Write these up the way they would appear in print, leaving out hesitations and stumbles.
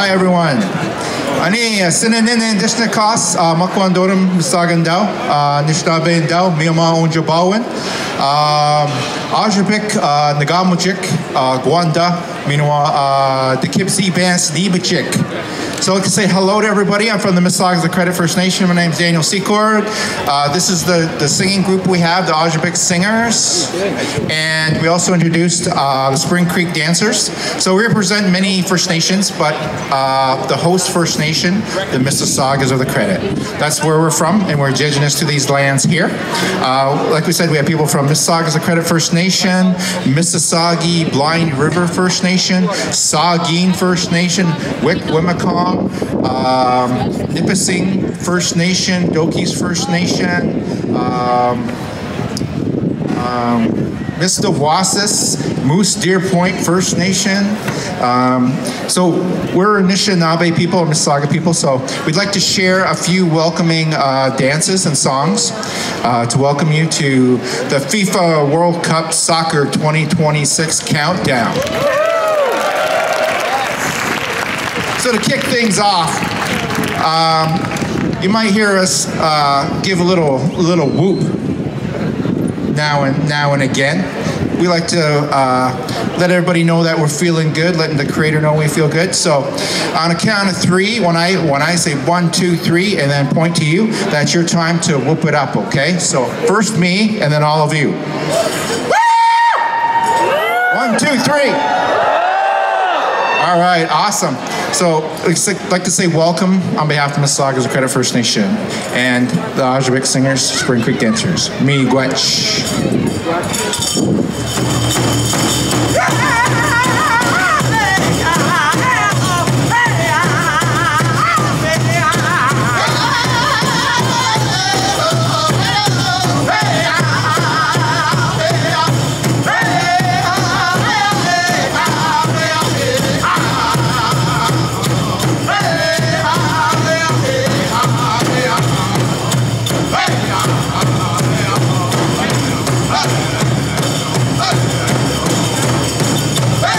Hi everyone. Ani sinaninin disnakas makwandorum sagandao nishtabendao miyama onjabawan Ajapik Nagamuchik Gwanda Minwa Dikipsi Bans Nibachik. So I'd like to say hello to everybody. I'm from the Mississaugas of Credit First Nation. My name is Daniel Secord. This is the singing group we have, the Ajapik Singers. And we also introduced the Spring Creek Dancers. So we represent many First Nations, but the host First Nation, the Mississaugas of the Credit. That's where we're from, and we're indigenous to these lands here. Like we said, we have people from Mississaugas of Credit First Nation, Mississauga Blind River First Nation, Saugeen First Nation, Wikwimacom, Nipissing First Nation, Dokies First Nation, Mistawasis, Moose Deer Point First Nation. So we're Anishinaabe people, Mississauga people, so we'd like to share a few welcoming dances and songs to welcome you to the FIFA World Cup Soccer 2026 countdown. So to kick things off, you might hear us give a little whoop now and again. We like to let everybody know that we're feeling good, letting the Creator know we feel good. So on a count of three, when I say 1, 2, 3, and then point to you, that's your time to whoop it up, okay? So first me, and then all of you. 1, 2, 3. All right, awesome. So I'd like to say welcome on behalf of the Mississaugas of Credit First Nation and the Ajapik Singers, Spring Creek Dancers. Me, Gwetch. Hey!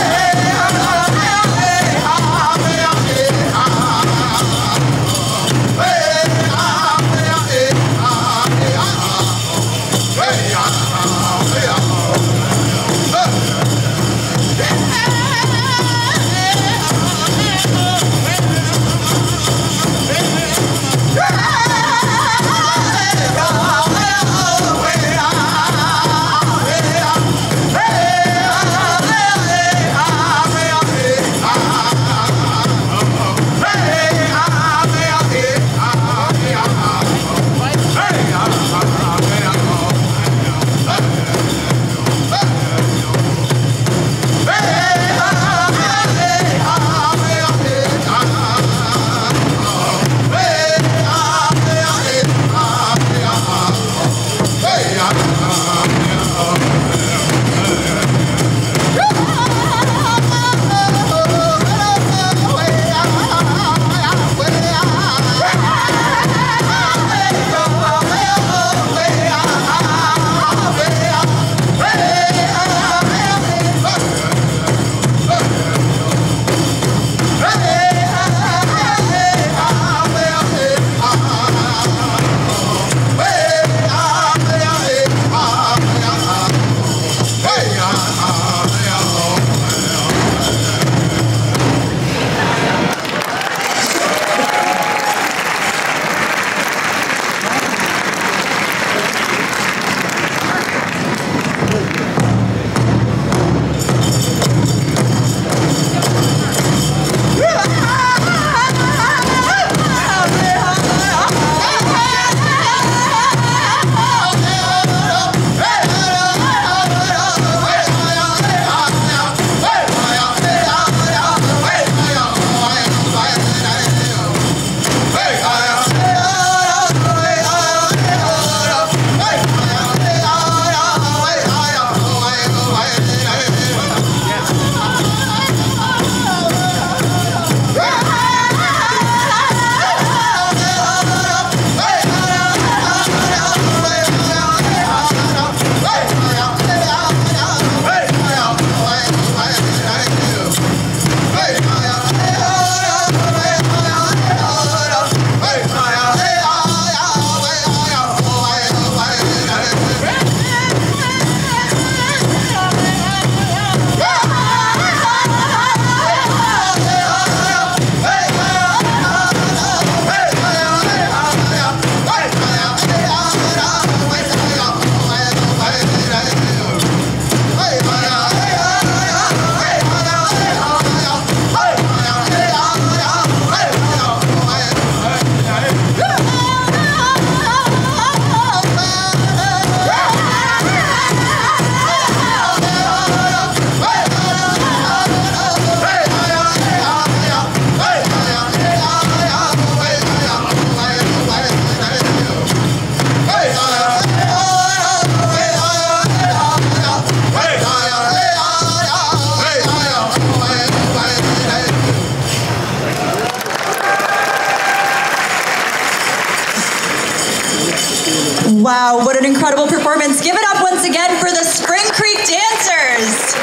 Wow, what an incredible performance. Give it up once again for the Spring Creek Dancers.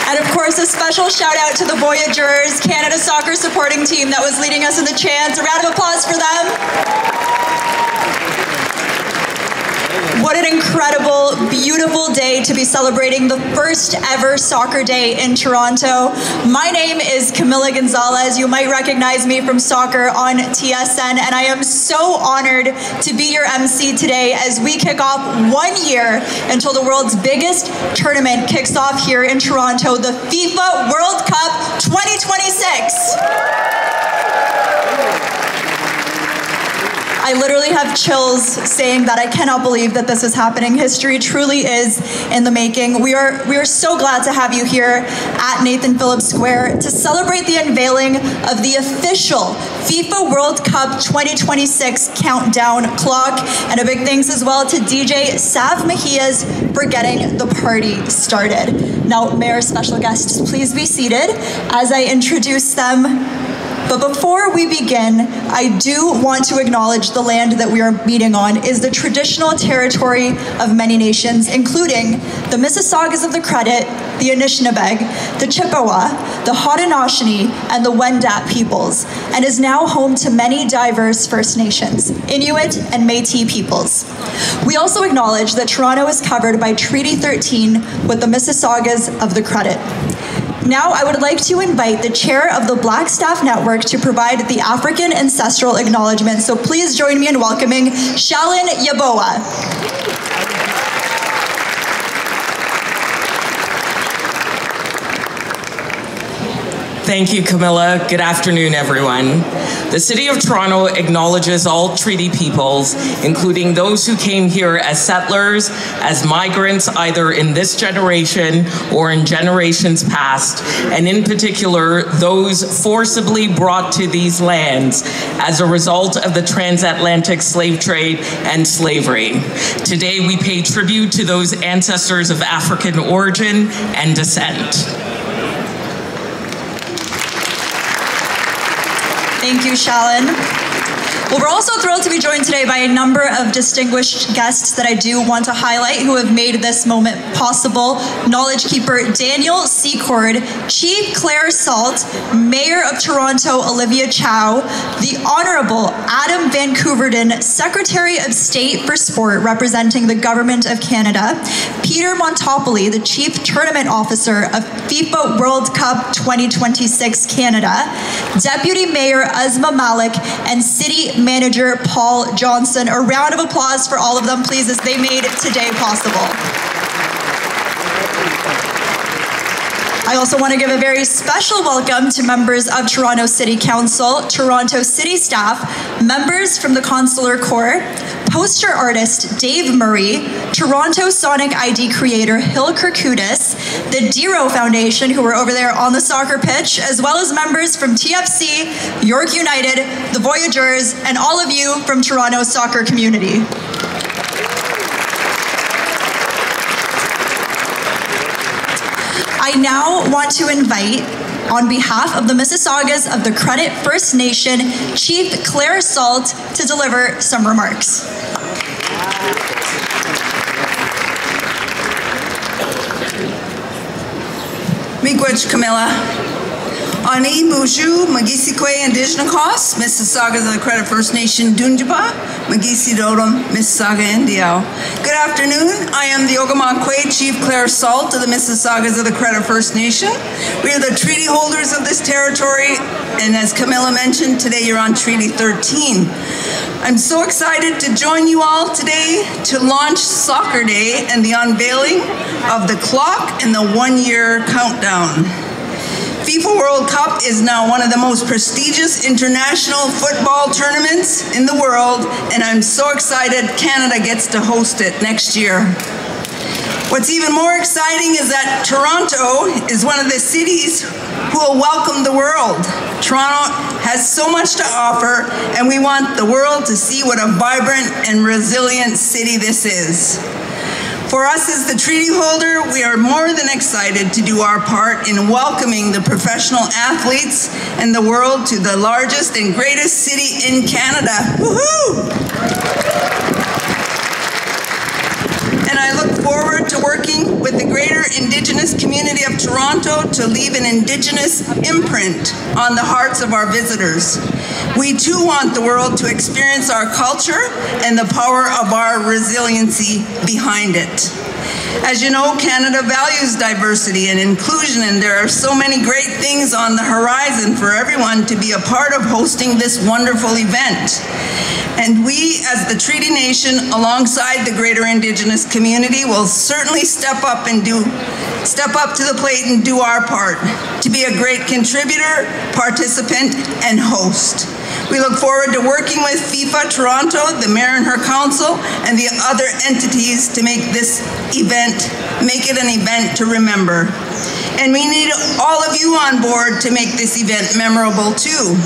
And of course, a special shout out to the Voyageurs, Canada soccer supporting team that was leading us in the chants. A round of applause for them. What an incredible, beautiful day to be celebrating the first ever soccer day in Toronto. My name is Camila Gonzalez. You might recognize me from soccer on TSN, and I am so honored to be your MC today as we kick off 1 year until the world's biggest tournament kicks off here in Toronto, the FIFA World Cup 2026. I literally have chills saying that. I cannot believe that this is happening. History truly is in the making. We are so glad to have you here at Nathan Phillips Square to celebrate the unveiling of the official FIFA World Cup 2026 countdown clock. And a big thanks as well to DJ Sav Mejias for getting the party started. Now, may our special guests please be seated as I introduce them. But before we begin, I do want to acknowledge the land that we are meeting on is the traditional territory of many nations, including the Mississaugas of the Credit, the Anishinaabe, the Chippewa, the Haudenosaunee, and the Wendat peoples, and is now home to many diverse First Nations, Inuit, and Métis peoples. We also acknowledge that Toronto is covered by Treaty 13 with the Mississaugas of the Credit. Now, I would like to invite the chair of the Black Staff Network to provide the African ancestral acknowledgement. So please join me in welcoming Shalin Yaboa. Thank you, Camilla. Good afternoon, everyone. The City of Toronto acknowledges all treaty peoples, including those who came here as settlers, as migrants, either in this generation or in generations past, and in particular, those forcibly brought to these lands as a result of the transatlantic slave trade and slavery. Today, we pay tribute to those ancestors of African origin and descent. Thank you, Shalin. Well, we're also thrilled to be joined today by a number of distinguished guests that I do want to highlight who have made this moment possible. Knowledge Keeper Daniel Secord, Chief Claire Salt, Mayor of Toronto Olivia Chow, the Honourable Adam Van Couverden, Secretary of State for Sport representing the Government of Canada, Peter Montopoli, the Chief Tournament Officer of FIFA World Cup 2026 Canada, Deputy Mayor Azma Malik, and City Manager Paul Johnson. A round of applause for all of them, please, as they made today possible. I also want to give a very special welcome to members of Toronto City Council, Toronto City staff, members from the Consular Corps, poster artist Dave Murray, Toronto Sonic ID creator Hill Kirkudis, the Dero Foundation, who were over there on the soccer pitch, as well as members from TFC, York United, the Voyageurs, and all of you from Toronto's soccer community. I now want to invite, on behalf of the Mississaugas of the Credit First Nation, Chief Claire Salt to deliver some remarks. Miigwech Camilla. Ani Muju, Magisikwe Indigenous, Mississaugas of the Credit First Nation, Dunjaba, Magisi Dodom, Mississauga Indiao. Good afternoon. I am the Ogamakwe Chief Claire Salt of the Mississaugas of the Credit First Nation. We are the treaty holders of this territory, and as Camilla mentioned, today you're on Treaty 13. I'm so excited to join you all today to launch Soccer Day and the unveiling of the clock and the 1-year countdown. FIFA World Cup is now one of the most prestigious international football tournaments in the world, and I'm so excited Canada gets to host it next year. What's even more exciting is that Toronto is one of the cities who will welcome the world. Toronto has so much to offer, and we want the world to see what a vibrant and resilient city this is. For us as the treaty holder, we are more than excited to do our part in welcoming the professional athletes in the world to the largest and greatest city in Canada. Woohoo! And I look forward to working with the greater Indigenous community of Toronto to leave an Indigenous imprint on the hearts of our visitors. We too want the world to experience our culture and the power of our resiliency behind it. As you know, Canada values diversity and inclusion, and there are so many great things on the horizon for everyone to be a part of hosting this wonderful event. And we, as the Treaty Nation, alongside the greater Indigenous community, will certainly step up to the plate and do our part to be a great contributor, participant, and host. We look forward to working with FIFA Toronto, the mayor and her council, and the other entities to make this event, make it an event to remember. And we need all of you on board to make this event memorable too.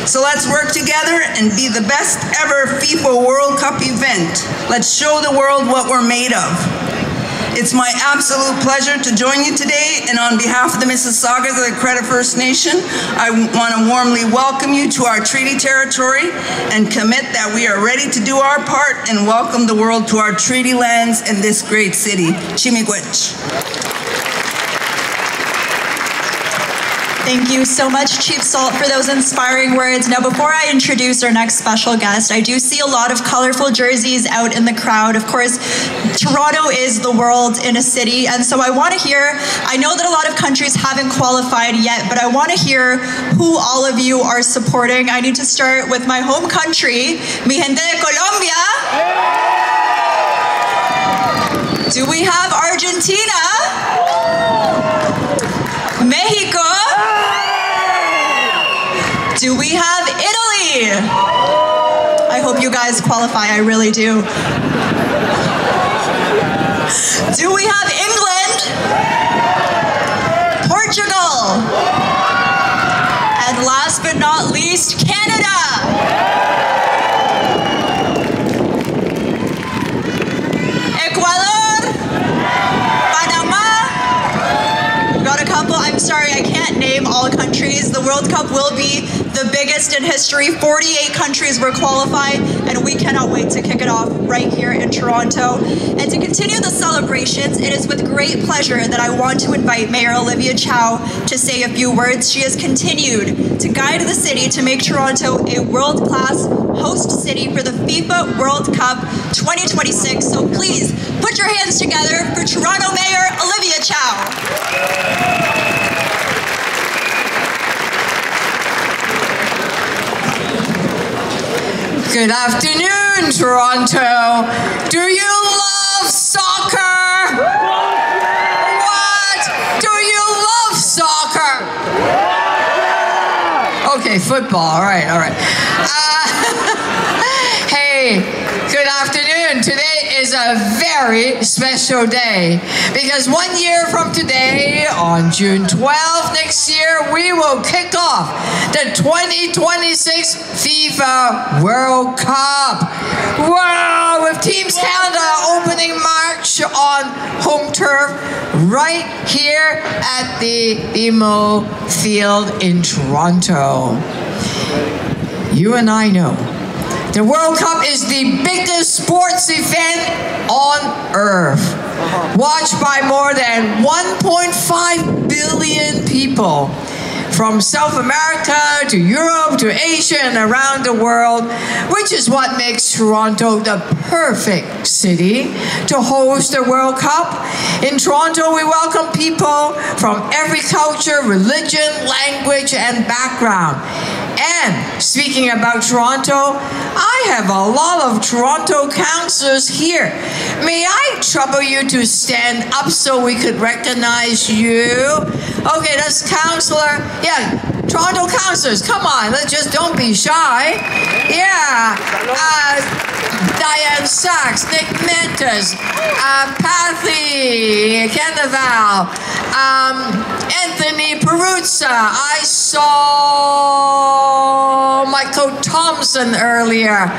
So let's work together and be the best ever FIFA World Cup event. Let's show the world what we're made of. It's my absolute pleasure to join you today, and on behalf of the Mississaugas of the Credit First Nation, I want to warmly welcome you to our treaty territory and commit that we are ready to do our part and welcome the world to our treaty lands and this great city. Chimigwech. Thank you so much, Chief Salt, for those inspiring words. Now, before I introduce our next special guest, I do see a lot of colorful jerseys out in the crowd. Of course, Toronto is the world in a city, and so I want to hear, I know that a lot of countries haven't qualified yet, but I want to hear who all of you are supporting. I need to start with my home country, mi gente de Colombia. Do we have Argentina? Mexico? Do we have Italy? I hope you guys qualify, I really do. Do we have England? Portugal? And last but not least, Canada. Ecuador? Panama? Got a couple, I'm sorry, I can't name all countries. The World Cup will be the biggest in history. 48 countries were qualified, and we cannot wait to kick it off right here in Toronto. And to continue the celebrations, it is with great pleasure that I want to invite Mayor Olivia Chow to say a few words. She has continued to guide the city to make Toronto a world-class host city for the FIFA World Cup 2026. So please, put your hands together for Toronto Mayor Olivia Chow. Good afternoon, Toronto. Do you love soccer? What? Do you love soccer? Okay, football. All right. Hey, good afternoon. Today is a very special day because 1 year from today, on June 12th next year, we will kick off the 2026 FIFA World Cup. Wow, with Teams Canada opening March on home turf right here at the BMO Field in Toronto. You and I know the World Cup is the biggest sports event on earth, watched by more than 1.5 billion people from South America to Europe to Asia and around the world, which is what makes Toronto the perfect city to host the World Cup. In Toronto, we welcome people from every culture, religion, language, and background. And speaking about Toronto, I have a lot of Toronto councillors here. May I trouble you to stand up so we could recognize you? Okay, that's Councillor. Yeah, Toronto councillors, come on, let's just don't be shy. Yeah, Diane Sachs, Nick Mentis, Pathy Candaval, Anthony Peruzza. I saw Michael Thompson earlier.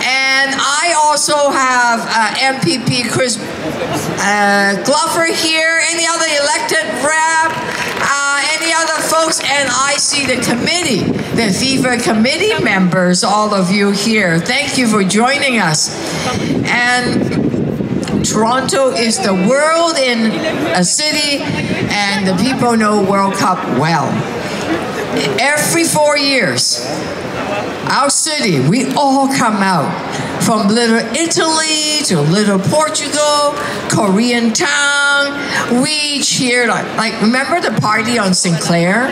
And I also have MPP Chris Glover here, any other elected rep, any other folks, and I see the committee, the FIFA committee members, all of you here. Thank you for joining us. And Toronto is the world in a city, and the people know World Cup well. Every 4 years, our city, we all come out from little Italy to little Portugal, Korean town. We cheer like remember the party on Sinclair?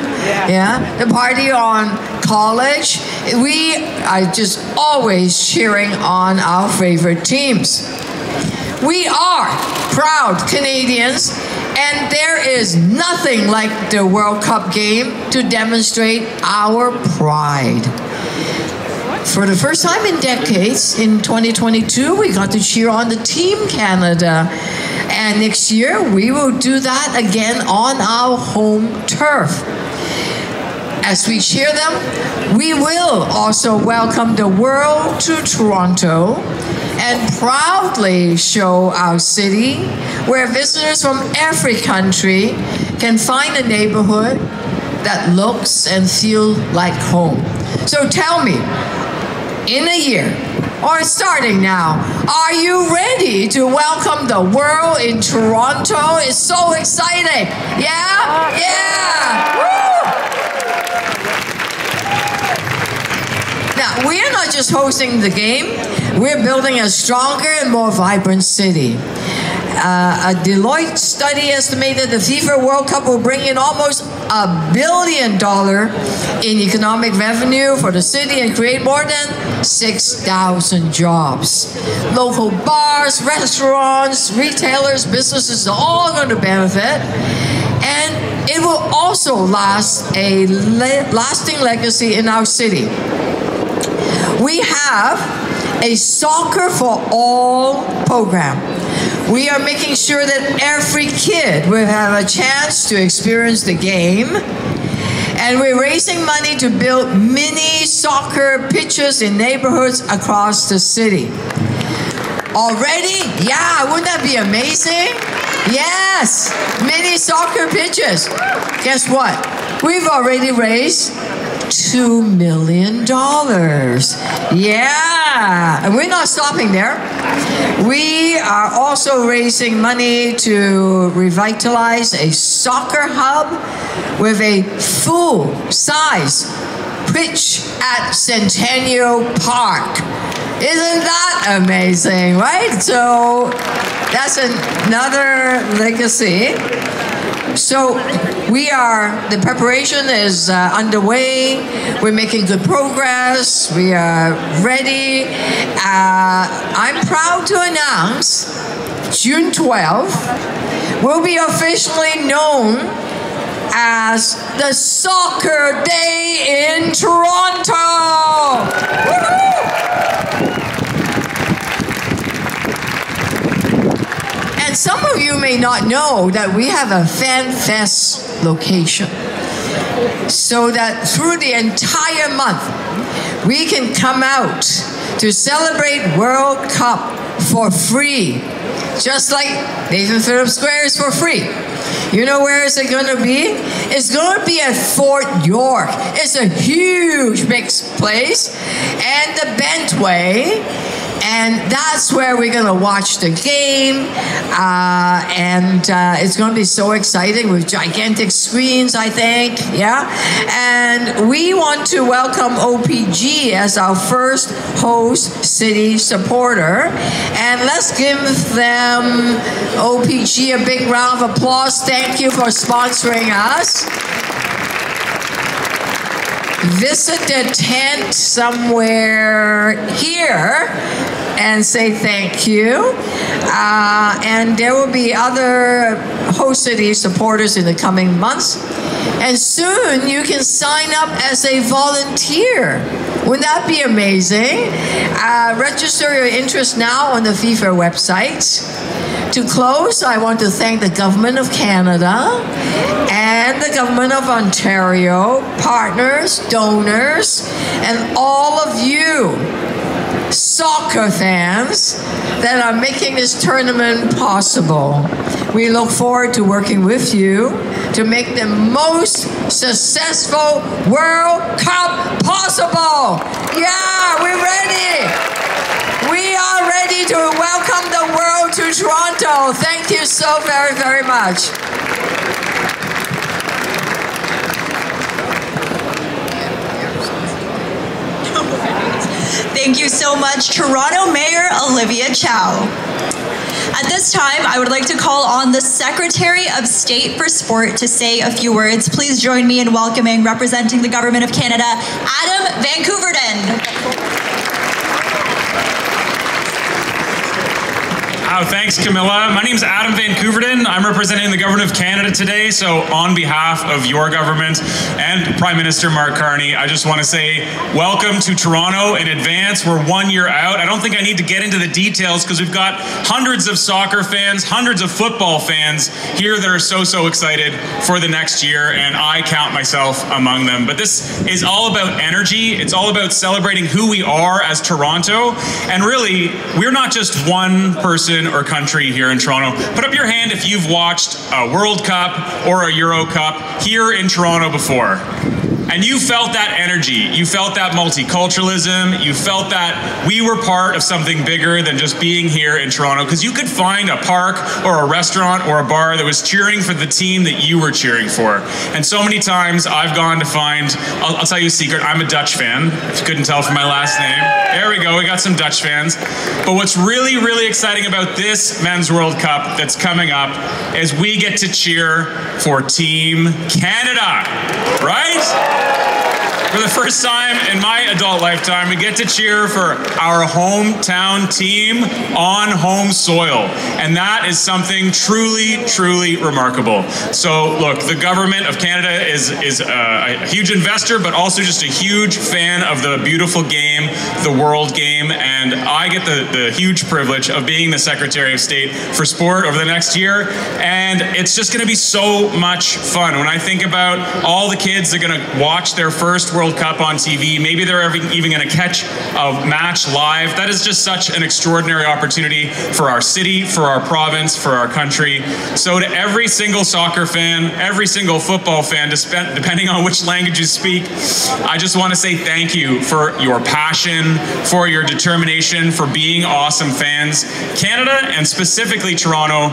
Yeah, the party on College. We are just always cheering on our favorite teams. We are proud Canadians, and there is nothing like the World Cup game to demonstrate our pride. For the first time in decades, in 2022, we got to cheer on the Team Canada. And next year, we will do that again on our home turf. As we cheer them, we will also welcome the world to Toronto and proudly show our city where visitors from every country can find a neighborhood that looks and feels like home. So tell me, in a year, or starting now, are you ready to welcome the world in Toronto? It's so exciting. Yeah? Yeah! Woo! Now, we are not just hosting the game, we're building a stronger and more vibrant city. A Deloitte study estimated the FIFA World Cup will bring in almost $1 billion in economic revenue for the city and create more than 6,000 jobs. Local bars, restaurants, retailers, businesses are all going to benefit. And it will also last a lasting legacy in our city. We have a Soccer for All program. We are making sure that every kid will have a chance to experience the game. And we're raising money to build mini soccer pitches in neighborhoods across the city. Already? Yeah, wouldn't that be amazing? Yes, mini soccer pitches. Guess what? We've already raised $2 million. Yeah, and we're not stopping there. We are also raising money to revitalize a soccer hub with a full-size pitch at Centennial Park. Isn't that amazing, right? So that's another legacy. So the preparation is underway. We're making good progress. We are ready. I'm proud to announce June 12th will be officially known as the Soccer Day in Toronto. Woo-hoo! And some of you may not know that we have a Fan Fest location. So that through the entire month, we can come out to celebrate World Cup for free. Just like Nathan Phillips Square is for free. You know where is it going to be? It's going to be at Fort York. It's a huge big place. And the Bentway. And that's where we're going to watch the game. It's going to be so exciting with gigantic screens, I think. Yeah. And we want to welcome OPG as our first host city supporter. And let's give them, OPG, a big round of applause. Thank you for sponsoring us. Visit the tent somewhere here and say thank you. And there will be other host city supporters in the coming months. And soon you can sign up as a volunteer. Wouldn't that be amazing? Register your interest now on the FIFA website. To close, I want to thank the Government of Canada and the Government of Ontario, partners, donors, and all of you soccer fans that are making this tournament possible. We look forward to working with you to make the most successful World Cup possible. Yeah, we're ready. We are ready to welcome the world to Toronto. Thank you so very, very much. Thank you so much, Toronto Mayor Olivia Chow. At this time, I would like to call on the Secretary of State for Sport to say a few words. Please join me in welcoming, representing the Government of Canada, Adam Van Couverden. Oh, thanks, Camilla. My name is Adam Van Couverden. I'm representing the Government of Canada today. So on behalf of your government and Prime Minister Mark Carney, I just want to say welcome to Toronto in advance. We're 1 year out. I don't think I need to get into the details because we've got hundreds of soccer fans, hundreds of football fans here that are so excited for the next year, and I count myself among them. But this is all about energy. It's all about celebrating who we are as Toronto. And really, we're not just one person or country here in Toronto. Put up your hand if you've watched a World Cup or a Euro Cup here in Toronto before. And you felt that energy, you felt that multiculturalism, you felt that we were part of something bigger than just being here in Toronto, because you could find a park or a restaurant or a bar that was cheering for the team that you were cheering for. And so many times I've gone to find, I'll tell you a secret, I'm a Dutch fan, if you couldn't tell from my last name. There we go, we got some Dutch fans. But what's really exciting about this Men's World Cup that's coming up is we get to cheer for Team Canada, right? For the first time in my adult lifetime, we get to cheer for our hometown team on home soil. And that is something truly remarkable. So look, the Government of Canada is a huge investor, but also just a huge fan of the beautiful game, the world game. And I get the huge privilege of being the Secretary of State for Sport over the next year. And it's just gonna be so much fun. When I think about all the kids that are gonna watch their first World Cup on TV, maybe they're even going to catch a match live. That is just such an extraordinary opportunity for our city, for our province, for our country. So to every single soccer fan, every single football fan, depending on which language you speak, I just want to say thank you for your passion, for your determination, for being awesome fans. Canada, and specifically Toronto,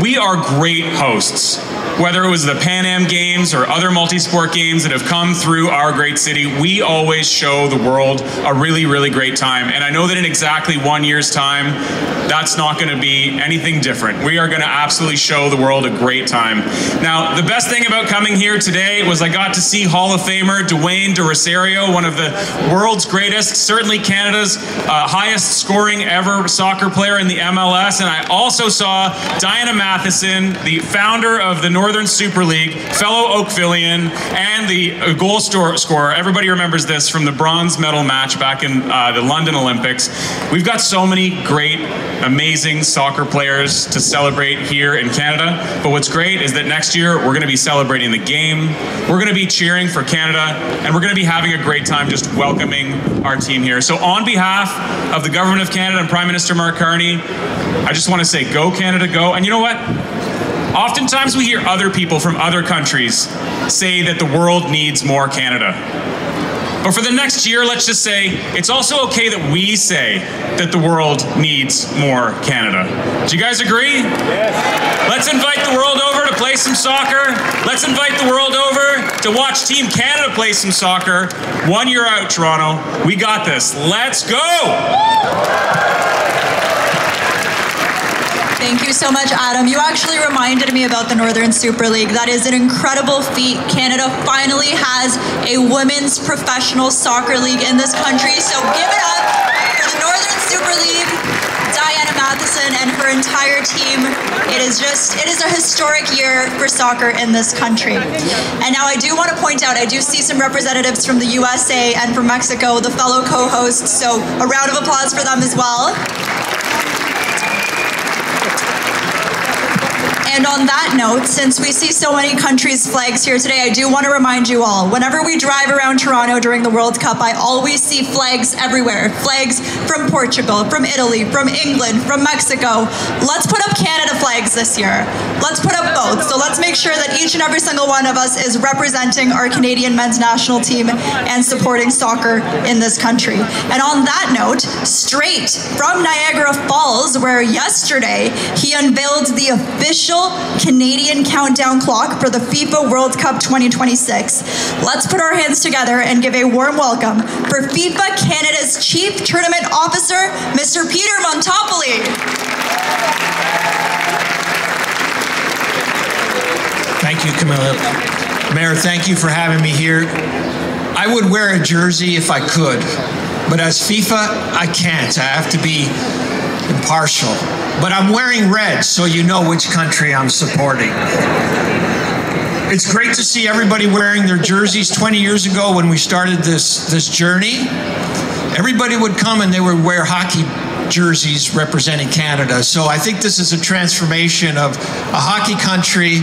we are great hosts. Whether it was the Pan Am Games or other multi-sport games that have come through our great city, we always show the world a really great time. And I know that in exactly 1 year's time, that's not going to be anything different. We are going to absolutely show the world a great time. Now, the best thing about coming here today was I got to see Hall of Famer Dwayne De Rosario, one of the world's greatest, certainly Canada's highest scoring ever soccer player in the MLS. And I also saw Diana Matheson, the founder of the Northern Super League, fellow Oakvillian, and the goal scorer. Everybody remembers this from the bronze medal match back in the London Olympics. We've got so many great, amazing soccer players to celebrate here in Canada. But what's great is that next year we're going to be celebrating the game, we're going to be cheering for Canada, and we're going to be having a great time just welcoming our team here. So on behalf of the Government of Canada and Prime Minister Mark Carney, I just want to say, go Canada, go. And you know what? Oftentimes we hear other people from other countries say that the world needs more Canada. But for the next year, let's just say, it's also okay that we say that the world needs more Canada. Do you guys agree? Yes. Let's invite the world over to play some soccer. Let's invite the world over to watch Team Canada play some soccer. 1 year out, Toronto. We got this. Let's go! Thank you so much, Adam. You actually reminded me about the Northern Super League. That is an incredible feat. Canada finally has a women's professional soccer league in this country. So give it up for the Northern Super League, Diana Matheson and her entire team. It is a historic year for soccer in this country. And now I do want to point out, I do see some representatives from the USA and from Mexico, the fellow co-hosts. So a round of applause for them as well. And on that note, since we see so many countries' flags here today, I do want to remind you all, whenever we drive around Toronto during the World Cup, I always see flags everywhere. Flags from Portugal, from Italy, from England, from Mexico. Let's put up Canada flags this year. Let's put up both. So let's make sure that each and every single one of us is representing our Canadian men's national team and supporting soccer in this country. And on that note, straight from Niagara Falls, where yesterday he unveiled the official Canadian countdown clock for the FIFA World Cup 2026. Let's put our hands together and give a warm welcome for FIFA Canada's Chief Tournament Officer, Mr. Peter Montopoli. Thank you, Camilla. Mayor, thank you for having me here. I would wear a jersey if I could, but as FIFA, I can't. I have to be impartial. But I'm wearing red, so you know which country I'm supporting. It's great to see everybody wearing their jerseys. 20 years ago when we started this journey, everybody would come and they would wear hockey jerseys representing Canada. So I think this is a transformation of a hockey country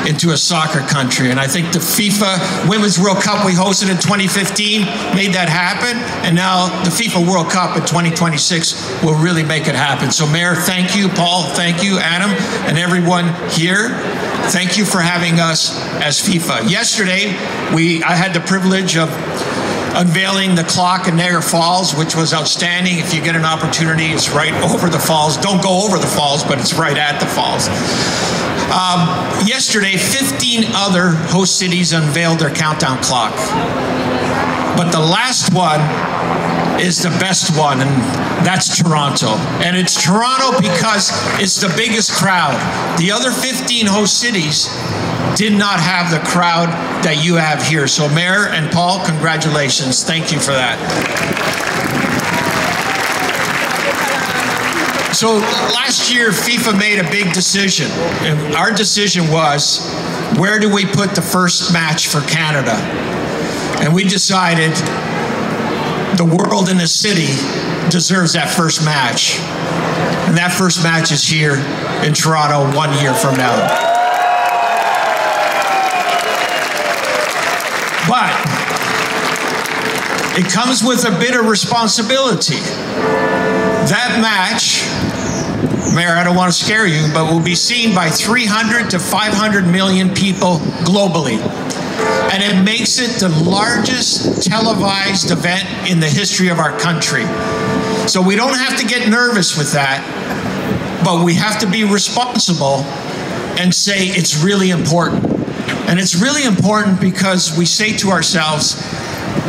into a soccer country. And I think the FIFA Women's World Cup we hosted in 2015 made that happen. And now the FIFA World Cup in 2026 will really make it happen. So Mayor, thank you. Paul, thank you. Adam, and everyone here, thank you for having us as FIFA. Yesterday, I had the privilege of unveiling the clock in Niagara Falls, which was outstanding. If you get an opportunity, it's right over the falls. Don't go over the falls, but it's right at the falls. Yesterday, 15 other host cities unveiled their countdown clock. But the last one is the best one, and that's Toronto. And it's Toronto because it's the biggest crowd. The other 15 host cities did not have the crowd that you have here. So Mayor and Paul, congratulations. Thank you for that. So last year, FIFA made a big decision. And our decision was, where do we put the first match for Canada? And we decided the world in the city deserves that first match. And that first match is here in Toronto 1 year from now. But it comes with a bit of responsibility. That match, Mayor, I don't want to scare you, but will be seen by 300 to 500 million people globally. And it makes it the largest televised event in the history of our country. So we don't have to get nervous with that, but we have to be responsible and say it's really important. And it's really important because we say to ourselves,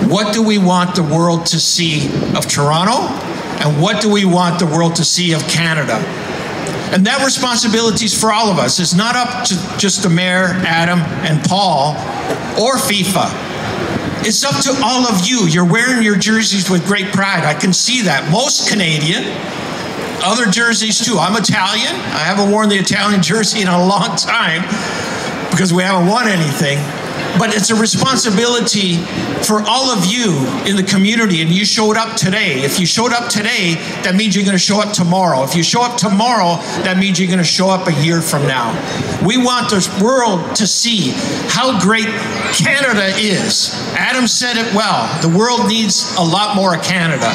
what do we want the world to see of Toronto? And what do we want the world to see of Canada? And that responsibility is for all of us. It's not up to just the Mayor, Adam, and Paul, or FIFA. It's up to all of you. You're wearing your jerseys with great pride. I can see that. Most Canadian, other jerseys too. I'm Italian. I haven't worn the Italian jersey in a long time because we haven't won anything. But it's a responsibility for all of you in the community, and you showed up today. If you showed up today, that means you're going to show up tomorrow. If you show up tomorrow, that means you're going to show up a year from now. We want the world to see how great Canada is. Adam said it well. The world needs a lot more of Canada,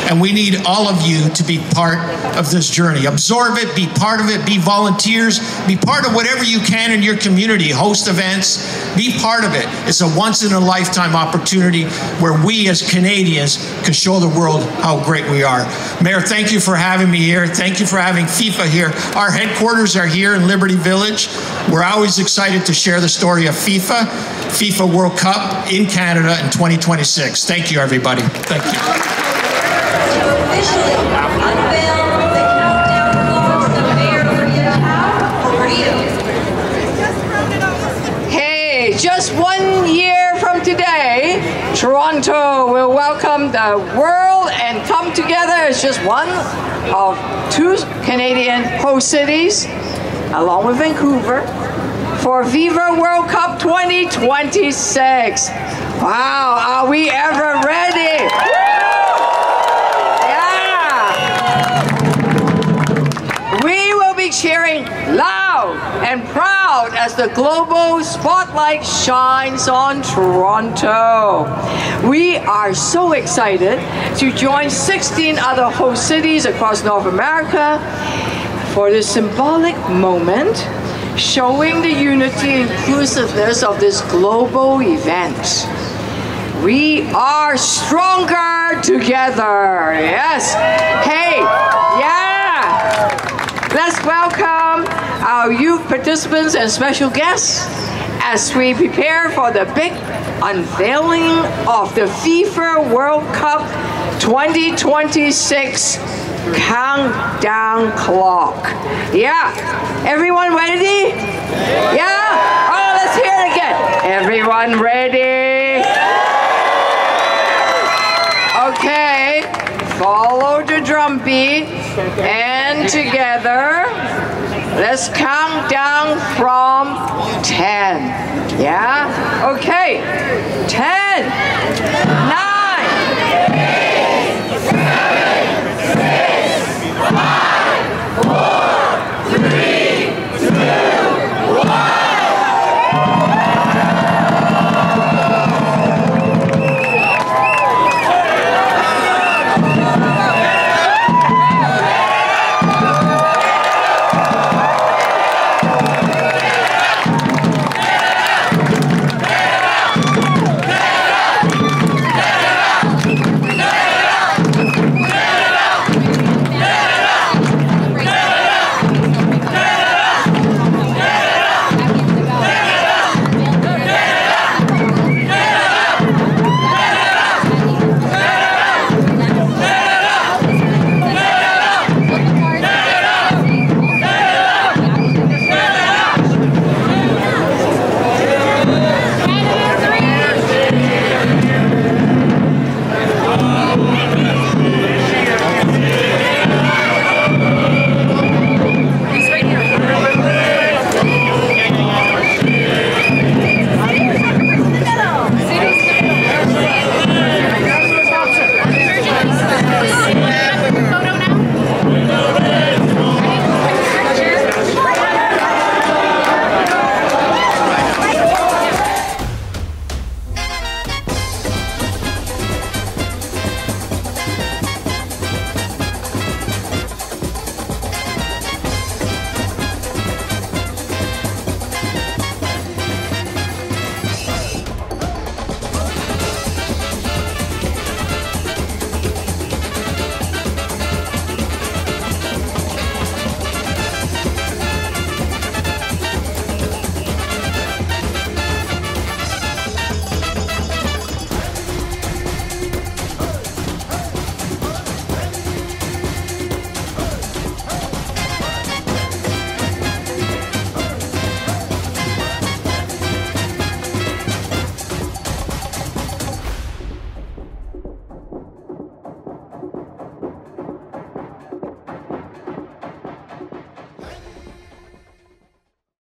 and we need all of you to be part of this journey. Absorb it, be part of it, be volunteers, be part of whatever you can in your community, host events, be part of it. It's a once-in-a-lifetime opportunity where we as Canadians can show the world how great we are. Mayor, thank you for having me here. Thank you for having FIFA here. Our headquarters are here in Liberty Village. We're always excited to share the story of FIFA World Cup in Canada in 2026. Thank you, everybody. Thank you. Officially unveil the countdown clock, the Mayor over to you. Hey, just 1 year from today, Toronto will welcome the world and come together as just one of 2 Canadian host cities, along with Vancouver, for FIFA World Cup 2026. Wow, are we ever ready? Yeah! We will be cheering loud and the global spotlight shines on Toronto. We are so excited to join 16 other host cities across North America for this symbolic moment, showing the unity and inclusiveness of this global event. We are stronger together. Yes. Hey, yeah. Let's welcome our youth participants and special guests as we prepare for the big unveiling of the FIFA World Cup 2026 countdown clock. Yeah. Everyone ready? Yeah? Oh, let's hear it again. Everyone ready? Okay, follow the drum beat, and together, let's count down from 10. Yeah? Okay, 10.